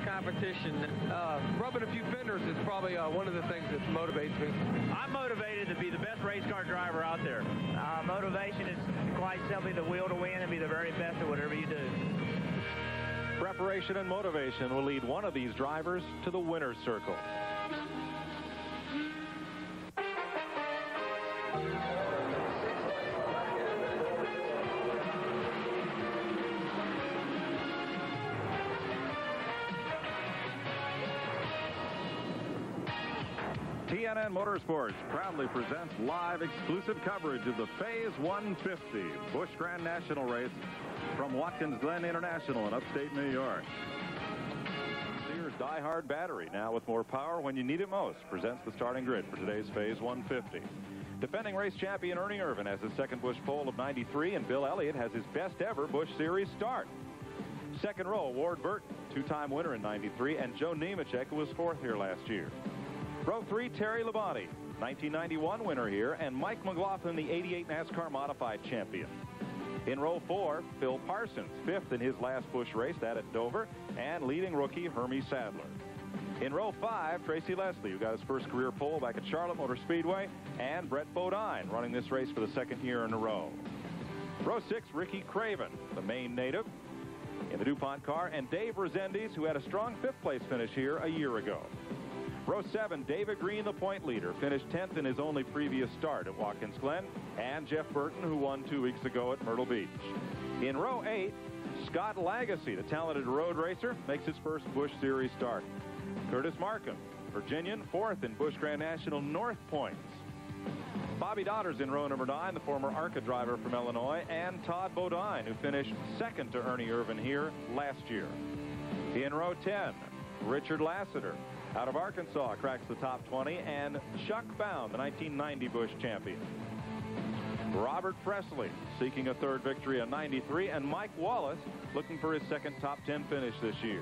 competition. Rubbing a few fenders is probably one of the things that motivates me. I'm motivated to be the best race car driver out there. Motivation is quite simply the will to win and be the very best at whatever you do. Preparation and motivation will lead one of these drivers to the winner's circle. TNN Motorsports proudly presents live exclusive coverage of the Phase 150 Busch Grand National Race from Watkins Glen International in upstate New York. Sears Die-Hard battery, now with more power when you need it most, presents the starting grid for today's Phase 150. Defending race champion Ernie Irvan has his second Busch pole of '93, and Bill Elliott has his best ever Busch Series start. Second row, Ward Burton, two-time winner in '93, and Joe Nemechek, who was fourth here last year. Row 3, Terry Labonte, 1991 winner here, and Mike McLaughlin, the '88 NASCAR Modified champion. In row 4, Phil Parsons, fifth in his last Busch race, that at Dover, and leading rookie Hermie Sadler. In row 5, Tracy Leslie, who got his first career pole back at Charlotte Motor Speedway, and Brett Bodine, running this race for the second year in a row. Row 6, Ricky Craven, the Maine native, in the DuPont car, and Dave Rezendes, who had a strong fifth-place finish here a year ago. Row 7, David Green, the point leader, finished 10th in his only previous start at Watkins Glen, and Jeff Burton, who won 2 weeks ago at Myrtle Beach. In row 8, Scott Lagasse, the talented road racer, makes his first Busch Series start. Curtis Markham, Virginian, fourth in Busch Grand National North points. Bobby Dodders in row number 9, the former ARCA driver from Illinois, and Todd Bodine, who finished second to Ernie Irvan here last year. In row 10, Richard Lassiter, out of Arkansas, cracks the top 20, and Chuck Bound, the 1990 Busch champion. Robert Presley seeking a third victory in '93, and Mike Wallace looking for his second top 10 finish this year.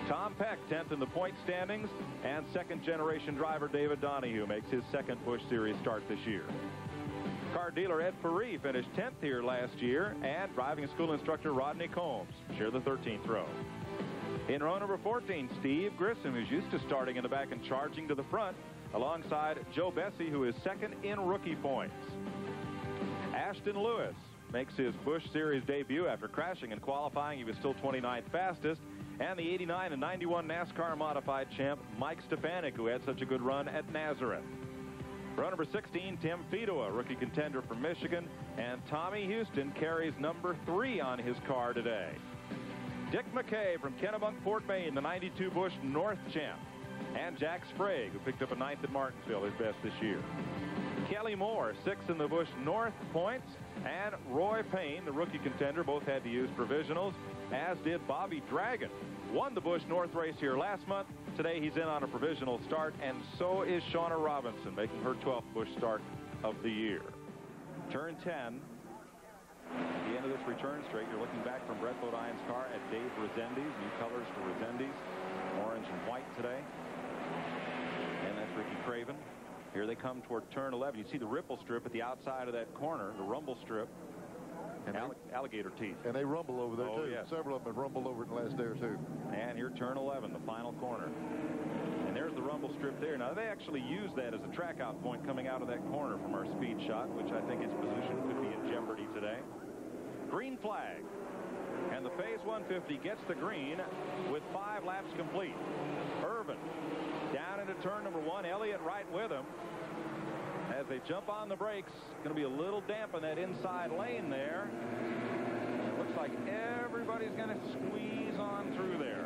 Tom Peck, 10th in the point standings, and second-generation driver David Donahue makes his second Busch Series start this year. Car dealer Ed Ferree finished 10th here last year, and driving school instructor Rodney Combs share the 13th row. In row number 14, Steve Grissom, who's used to starting in the back and charging to the front, alongside Joe Bessie, who is second in rookie points. Ashton Lewis makes his Busch Series debut after crashing in qualifying. He was still 29th fastest. And the '89 and '91 NASCAR Modified champ, Mike Stefanik, who had such a good run at Nazareth. Row number 16, Tim Fido, a rookie contender from Michigan. And Tommy Houston carries number 3 on his car today. Dick McKay from Kennebunkport, Maine, the '92 Busch North champ. And Jack Sprague, who picked up a 9th at Martinsville, his best this year. Kelly Moore, 6th in the Busch North points. And Roy Payne, the rookie contender, both had to use provisionals, as did Bobby Dragon. Won the Busch North race here last month. Today he's in on a provisional start, and so is Shauna Robinson, making her 12th Busch start of the year. Turn 10. At the end of this return straight, you're looking back from Brett Bodine's car at Dave Rezendes. New colors for Rezendes, orange and white today. And that's Ricky Craven. Here they come toward turn 11. You see the ripple strip at the outside of that corner, the rumble strip, and alligator teeth. And they rumble over there, too. Yes. Several of them have rumbled over in the last day or two. And here, turn 11, the final corner. And there's the rumble strip there. Now, they actually use that as a track-out point coming out of that corner from our speed shot, which I think its position could be in jeopardy today. Green flag. And the Phase 150 gets the green with 5 laps complete. Irvan down into turn number 1. Elliott right with him. As they jump on the brakes, going to be a little damp in that inside lane there. It looks like everybody's going to squeeze on through there.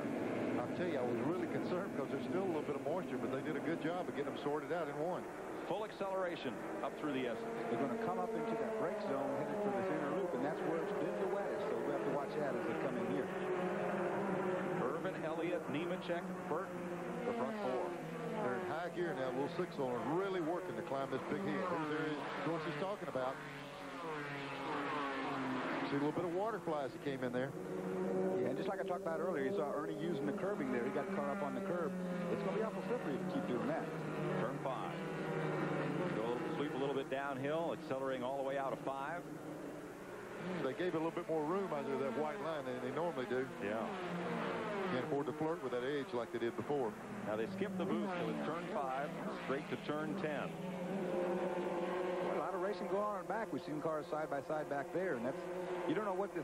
I'll tell you, I was really concerned because there's still a little bit of moisture, but they did a good job of getting them sorted out in one. Full acceleration up through the Essex. They're going to come up into that brake zone, headed for this inner loop, and that's where it's been the wettest, so we have to watch that as they come in here. Irvan, Elliott, Nemechek, Burton, the front 4. They're in high gear now, little 6-cylinder, really working to climb this big hill. There's what she's talking about. See a little bit of water flies that came in there. Yeah, and just like I talked about earlier, you saw Ernie using the curbing there. He got caught up on the curb. It's going to be awful slippery if you keep doing that. Turn 5. Go sweep a little bit downhill, accelerating all the way out of 5. They gave it a little bit more room under that white line than they normally do. Yeah. Can't afford to flirt with that edge like they did before. Now they skipped the boost, so it's turn 5, straight to turn 10. A lot of racing going on in the back. We've seen cars side by side back there, and you don't know what this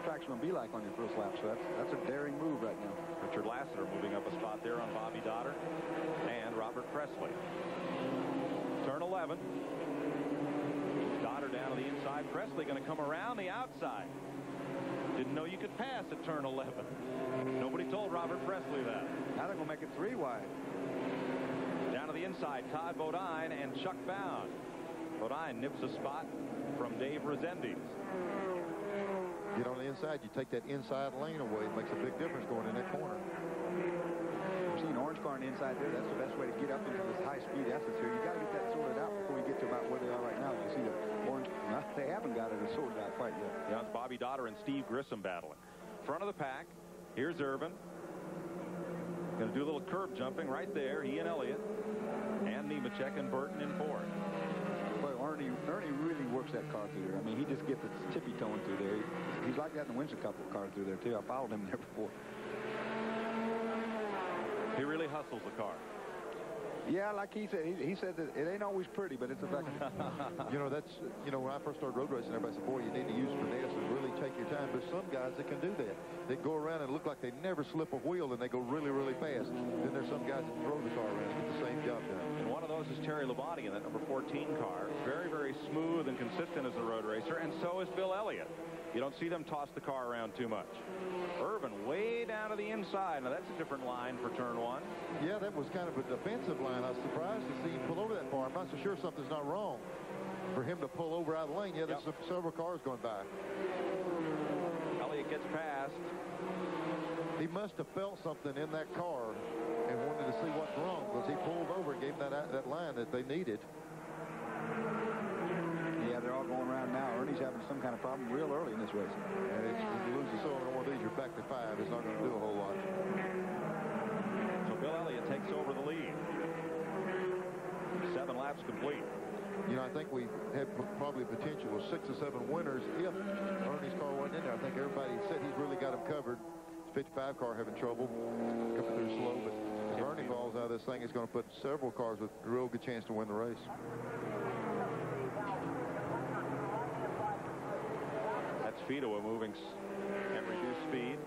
track's going to be like on your first lap, so that's a daring move right now. Richard Lassiter moving up a spot there on Bobby Dotter and Robert Presley. Turn 11. Dotter down to the inside. Presley going to come around the outside. Didn't know you could pass at turn 11. Nobody told Robert Presley that. Now they're going to make it 3 wide. Down to the inside, Todd Bodine and Chuck Bound. Bodine nips a spot from Dave Resendiz. Get on the inside, you take that inside lane away. It makes a big difference going in that corner. We're seeing orange car on the inside there. That's the best way to get up into this high-speed essence here. You got to get that sorted out before you get to about where they are right now. You see the orange. No, they haven't got it sorted out quite yet. Yeah, it's Bobby Dotter and Steve Grissom battling. Front of the pack. Here's Irvin. Going to do a little curb jumping right there. He and Elliott. And Nemechek and Burton in fourth. Boy, Ernie really works that car through there. I mean, he just gets it tippy-toeing through there. He's like that in the Winston couple of cars through there, too. I followed him there before. He really hustles the car. Yeah, like he said that it ain't always pretty, but it's effective. When I first started road racing, everybody said, boy, you need to use finesse and really take your time. There's some guys that can do that. They go around and look like they never slip a wheel, and they go really, really fast. Then there's some guys that throw the car around and get the same job done. And one of those is Terry Labonte in that number 14 car. Very, very smooth and consistent as a road racer, and so is Bill Elliott. You don't see them toss the car around too much. Irvin way down to the inside. Now, that's a different line for turn 1. Yeah, that was kind of a defensive line. I was surprised to see him pull over that far. I'm not so sure something's not wrong for him to pull over out of the lane. Yeah, there's several cars going by. Elliott gets past. He must have felt something in that car and wanted to see what's wrong, because he pulled over and gave them that line that they needed. Yeah, they're all going around now. Ernie's having some kind of problem real early in this race. And if you lose the cylinder on one of these, you're back to 5. It's not going to do a whole lot. So Bill Elliott takes over the lead. 7 laps complete. I think we had probably potential of 6 or 7 winners if Ernie's car wasn't in there. I think everybody said he's really got him covered. 55 car having trouble coming through slow, but if Ernie falls out of this thing, it's going to put several cars with a real good chance to win the race. That's Fidoa moving at reduced speed.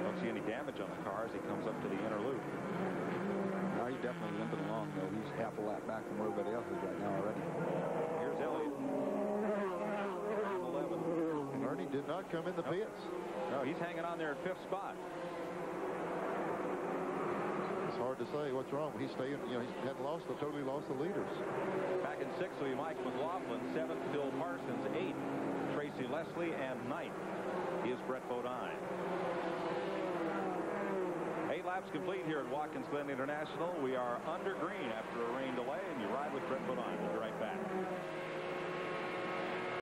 Don't see any damage on the car as he comes up to the inner loop. No, he's definitely limping along, though. He's half a lap back from where everybody else is right now already. Here's Elliott. 11. Ernie did not come in the pits. No, he's hanging on there at 5th spot. It's hard to say what's wrong. He's staying, he hadn't totally lost the leaders. Back in 6th will be Mike McLaughlin. 7th, Bill Parsons. 8th, Tracy Leslie. And 9th is Brett Bodine. 8 laps complete here at Watkins Glen International. We are under green after a rain delay, and you ride with Brett Bodine. We'll be right back.